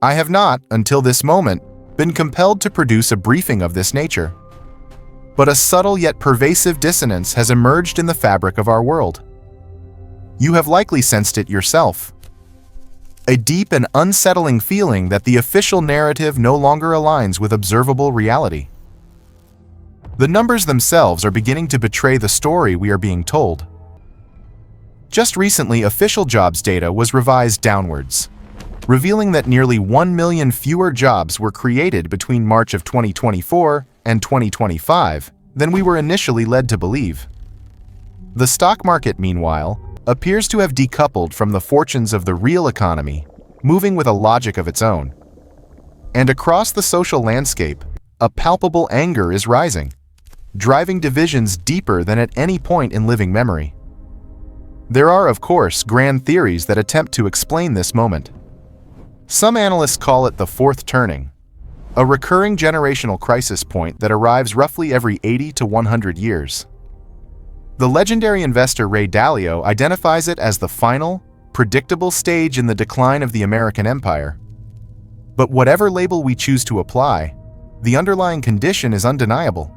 I have not, until this moment, been compelled to produce a briefing of this nature. But a subtle yet pervasive dissonance has emerged in the fabric of our world. You have likely sensed it yourself. A deep and unsettling feeling that the official narrative no longer aligns with observable reality. The numbers themselves are beginning to betray the story we are being told. Just recently, official jobs data was revised downwards, revealing that nearly 1 million fewer jobs were created between March of 2024 and 2025 than we were initially led to believe. The stock market, meanwhile, appears to have decoupled from the fortunes of the real economy, moving with a logic of its own. And across the social landscape, a palpable anger is rising, driving divisions deeper than at any point in living memory. There are, of course, grand theories that attempt to explain this moment. Some analysts call it the fourth turning, a recurring generational crisis point that arrives roughly every 80 to 100 years. The legendary investor Ray Dalio identifies it as the final, predictable stage in the decline of the American empire. But whatever label we choose to apply, the underlying condition is undeniable.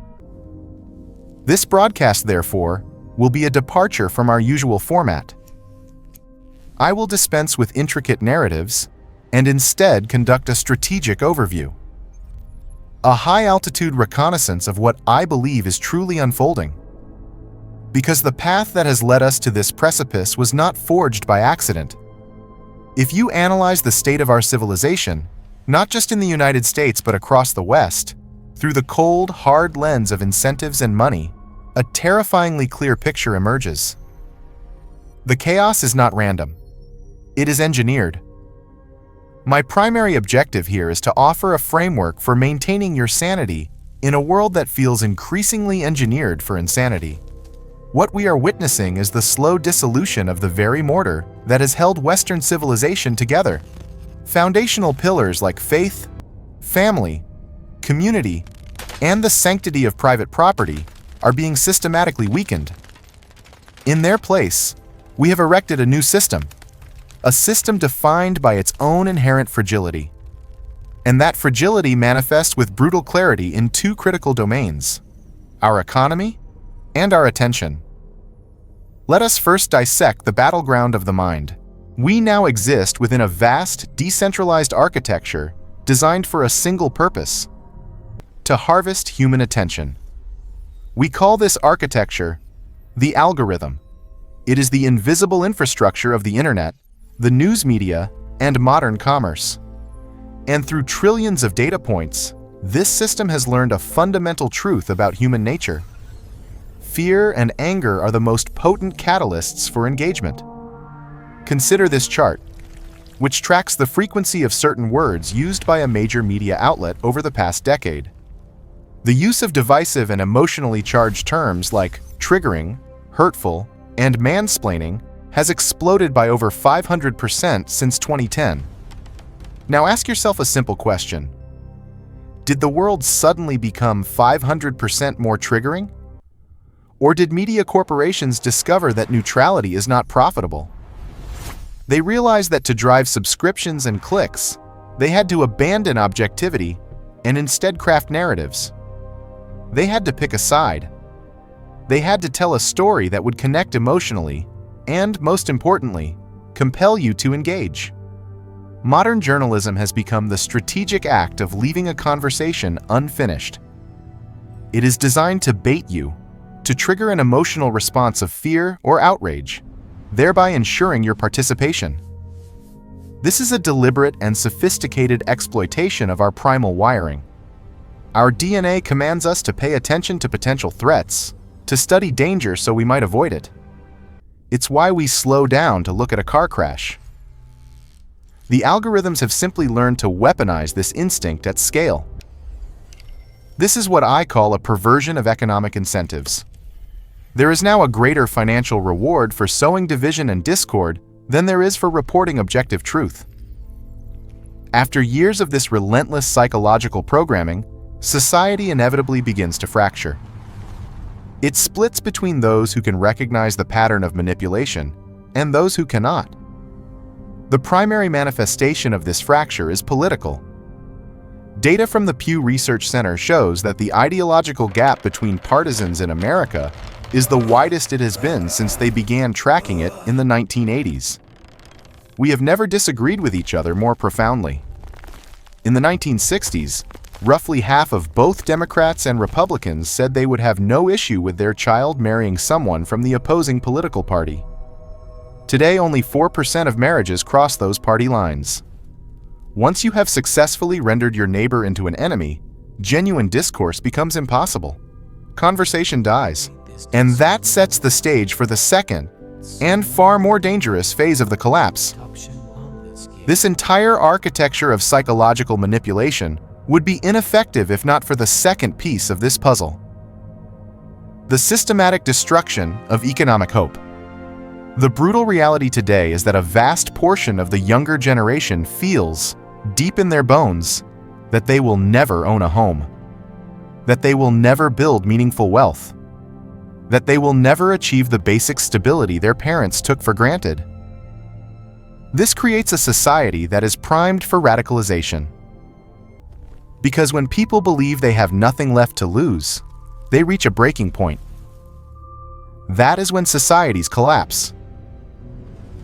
This broadcast, therefore, will be a departure from our usual format. I will dispense with intricate narratives and instead conduct a strategic overview. A high-altitude reconnaissance of what I believe is truly unfolding. Because the path that has led us to this precipice was not forged by accident. If you analyze the state of our civilization, not just in the United States but across the West, through the cold, hard lens of incentives and money, a terrifyingly clear picture emerges. The chaos is not random. It is engineered. My primary objective here is to offer a framework for maintaining your sanity in a world that feels increasingly engineered for insanity. What we are witnessing is the slow dissolution of the very mortar that has held Western civilization together. Foundational pillars like faith, family, community, and the sanctity of private property are being systematically weakened. In their place, we have erected a new system, a system defined by its own inherent fragility. And that fragility manifests with brutal clarity in two critical domains: our economy and our attention. Let us first dissect the battleground of the mind. We now exist within a vast, decentralized architecture designed for a single purpose: to harvest human attention. We call this architecture the algorithm. It is the invisible infrastructure of the internet, the news media, and modern commerce. And through trillions of data points, this system has learned a fundamental truth about human nature. Fear and anger are the most potent catalysts for engagement. Consider this chart, which tracks the frequency of certain words used by a major media outlet over the past decade. The use of divisive and emotionally charged terms like triggering, hurtful, and mansplaining has exploded by over 500% since 2010. Now ask yourself a simple question. Did the world suddenly become 500% more triggering? Or did media corporations discover that neutrality is not profitable? They realized that to drive subscriptions and clicks, they had to abandon objectivity and instead craft narratives. They had to pick a side. They had to tell a story that would connect emotionally and, most importantly, compel you to engage. Modern journalism has become the strategic act of leaving a conversation unfinished. It is designed to bait you, to trigger an emotional response of fear or outrage, thereby ensuring your participation. This is a deliberate and sophisticated exploitation of our primal wiring. Our DNA commands us to pay attention to potential threats, to study danger so we might avoid it. It's why we slow down to look at a car crash. The algorithms have simply learned to weaponize this instinct at scale. This is what I call a perversion of economic incentives. There is now a greater financial reward for sowing division and discord than there is for reporting objective truth. After years of this relentless psychological programming, society inevitably begins to fracture. It splits between those who can recognize the pattern of manipulation and those who cannot. The primary manifestation of this fracture is political. Data from the Pew Research Center shows that the ideological gap between partisans in America is the widest it has been since they began tracking it in the 1980s. We have never disagreed with each other more profoundly. In the 1960s, roughly half of both Democrats and Republicans said they would have no issue with their child marrying someone from the opposing political party. Today, only 4% of marriages cross those party lines. Once you have successfully rendered your neighbor into an enemy, genuine discourse becomes impossible. Conversation dies. And that sets the stage for the second, and far more dangerous phase of the collapse. This entire architecture of psychological manipulation would be ineffective if not for the second piece of this puzzle: the systematic destruction of economic hope. The brutal reality today is that a vast portion of the younger generation feels, deep in their bones, that they will never own a home, that they will never build meaningful wealth, that they will never achieve the basic stability their parents took for granted. This creates a society that is primed for radicalization. Because when people believe they have nothing left to lose, they reach a breaking point. That is when societies collapse.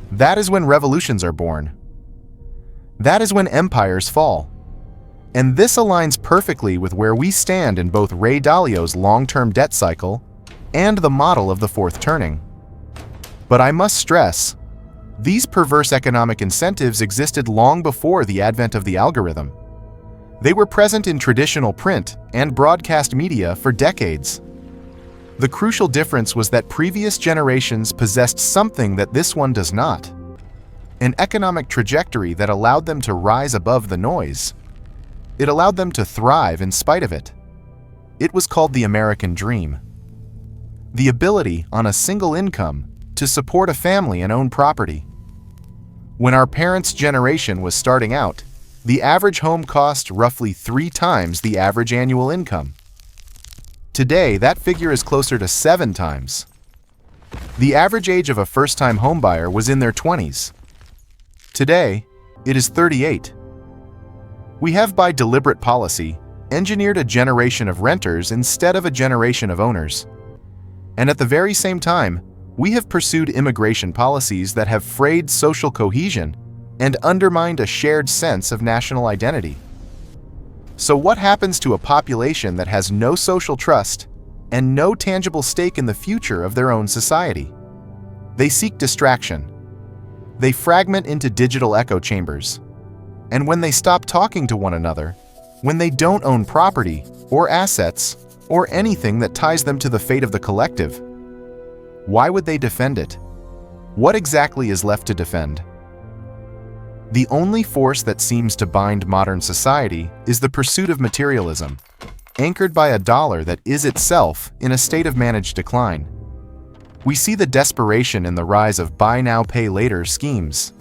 That is when revolutions are born. That is when empires fall. And this aligns perfectly with where we stand in both Ray Dalio's long-term debt cycle and the model of the fourth turning. But I must stress, these perverse economic incentives existed long before the advent of the algorithm. They were present in traditional print and broadcast media for decades. The crucial difference was that previous generations possessed something that this one does not: an economic trajectory that allowed them to rise above the noise. It allowed them to thrive in spite of it. It was called the American dream. The ability, on a single income, to support a family and own property. When our parents' generation was starting out, the average home cost roughly 3 times the average annual income. Today, that figure is closer to 7 times. The average age of a first-time homebuyer was in their 20s. Today, it is 38. We have, by deliberate policy, engineered a generation of renters instead of a generation of owners. And at the very same time, we have pursued immigration policies that have frayed social cohesion and undermined a shared sense of national identity. So what happens to a population that has no social trust and no tangible stake in the future of their own society? They seek distraction. They fragment into digital echo chambers. And when they stop talking to one another, when they don't own property or assets or anything that ties them to the fate of the collective, why would they defend it? What exactly is left to defend? The only force that seems to bind modern society is the pursuit of materialism, anchored by a dollar that is itself in a state of managed decline. We see the desperation in the rise of buy now, pay later schemes.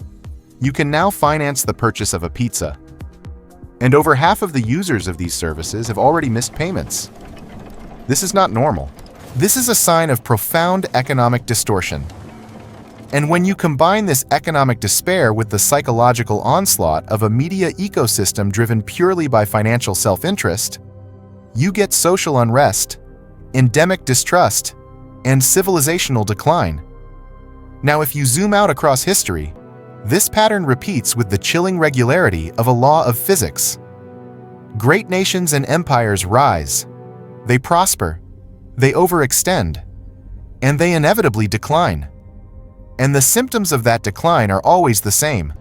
You can now finance the purchase of a pizza. And over half of the users of these services have already missed payments. This is not normal. This is a sign of profound economic distortion. And when you combine this economic despair with the psychological onslaught of a media ecosystem driven purely by financial self-interest, you get social unrest, endemic distrust, and civilizational decline. Now, if you zoom out across history, this pattern repeats with the chilling regularity of a law of physics. Great nations and empires rise, they prosper, they overextend, and they inevitably decline. And the symptoms of that decline are always the same.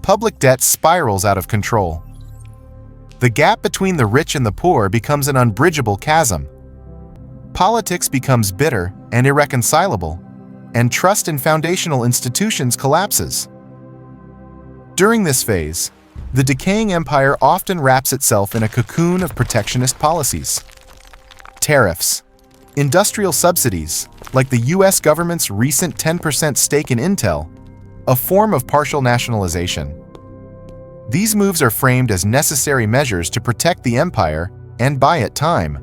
Public debt spirals out of control. The gap between the rich and the poor becomes an unbridgeable chasm. Politics becomes bitter and irreconcilable, and trust in foundational institutions collapses. During this phase, the decaying empire often wraps itself in a cocoon of protectionist policies. Tariffs, industrial subsidies, like the US government's recent 10% stake in Intel, a form of partial nationalization. These moves are framed as necessary measures to protect the empire and buy it time.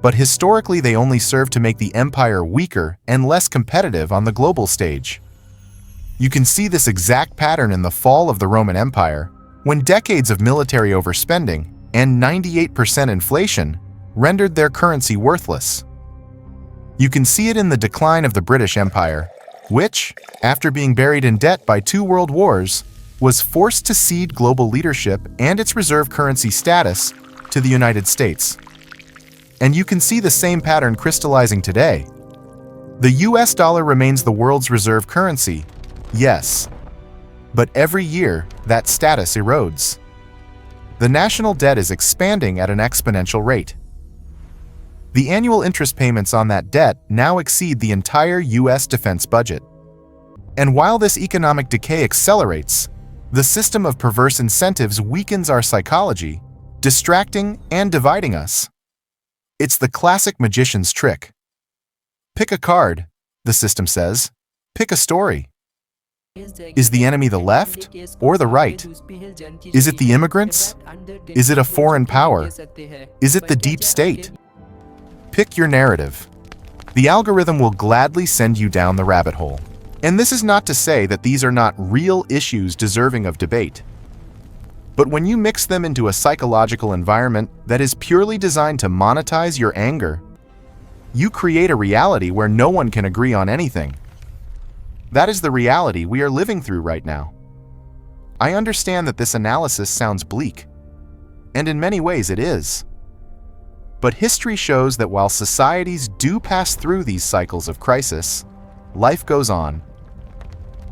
But historically, they only serve to make the empire weaker and less competitive on the global stage. You can see this exact pattern in the fall of the Roman Empire, when decades of military overspending and 98% inflation rendered their currency worthless. You can see it in the decline of the British Empire, which, after being buried in debt by 2 world wars, was forced to cede global leadership and its reserve currency status to the United States. And you can see the same pattern crystallizing today. The US dollar remains the world's reserve currency, yes, but every year that status erodes. The national debt is expanding at an exponential rate. The annual interest payments on that debt now exceed the entire US defense budget. And while this economic decay accelerates, the system of perverse incentives weakens our psychology, distracting and dividing us. It's the classic magician's trick. Pick a card, the system says. Pick a story. Is the enemy the left or the right? Is it the immigrants? Is it a foreign power? Is it the deep state? Pick your narrative. The algorithm will gladly send you down the rabbit hole. And this is not to say that these are not real issues deserving of debate. But when you mix them into a psychological environment that is purely designed to monetize your anger, you create a reality where no one can agree on anything. That is the reality we are living through right now. I understand that this analysis sounds bleak, and in many ways it is. But history shows that while societies do pass through these cycles of crisis, life goes on.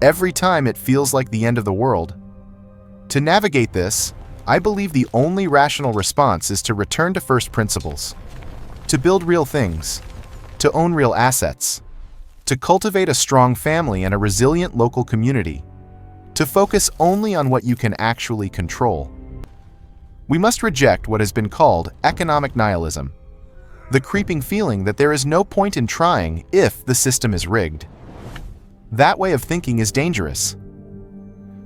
Every time it feels like the end of the world. To navigate this, I believe the only rational response is to return to first principles, to build real things, to own real assets, to cultivate a strong family and a resilient local community, to focus only on what you can actually control. We must reject what has been called economic nihilism, the creeping feeling that there is no point in trying if the system is rigged. That way of thinking is dangerous.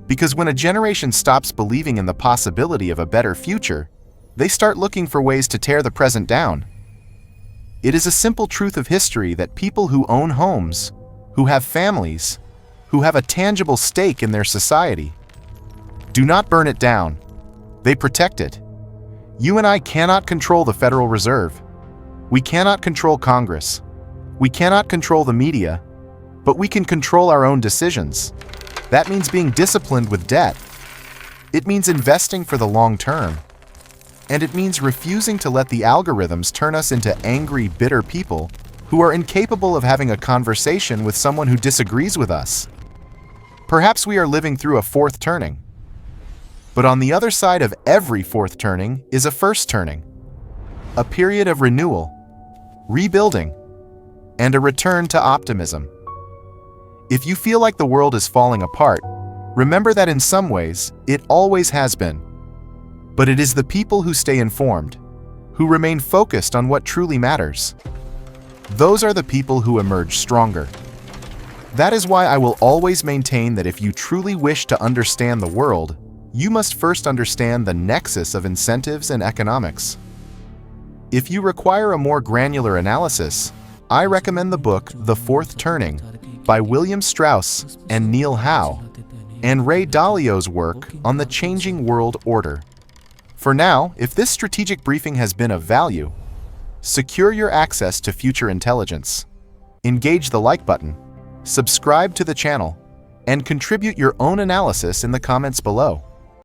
Because when a generation stops believing in the possibility of a better future, they start looking for ways to tear the present down. It is a simple truth of history that people who own homes, who have families, who have a tangible stake in their society, do not burn it down. They protect it. You and I cannot control the Federal Reserve. We cannot control Congress. We cannot control the media, but we can control our own decisions. That means being disciplined with debt. It means investing for the long term. And it means refusing to let the algorithms turn us into angry, bitter people who are incapable of having a conversation with someone who disagrees with us. Perhaps we are living through a fourth turning. But on the other side of every fourth turning is a first turning, a period of renewal, rebuilding, and a return to optimism. If you feel like the world is falling apart, remember that in some ways, it always has been. But it is the people who stay informed, who remain focused on what truly matters. Those are the people who emerge stronger. That is why I will always maintain that if you truly wish to understand the world, you must first understand the nexus of incentives and economics. If you require a more granular analysis, I recommend the book The Fourth Turning by William Strauss and Neil Howe, and Ray Dalio's work on the changing world order. For now, if this strategic briefing has been of value, secure your access to future intelligence. Engage the like button, subscribe to the channel, and contribute your own analysis in the comments below.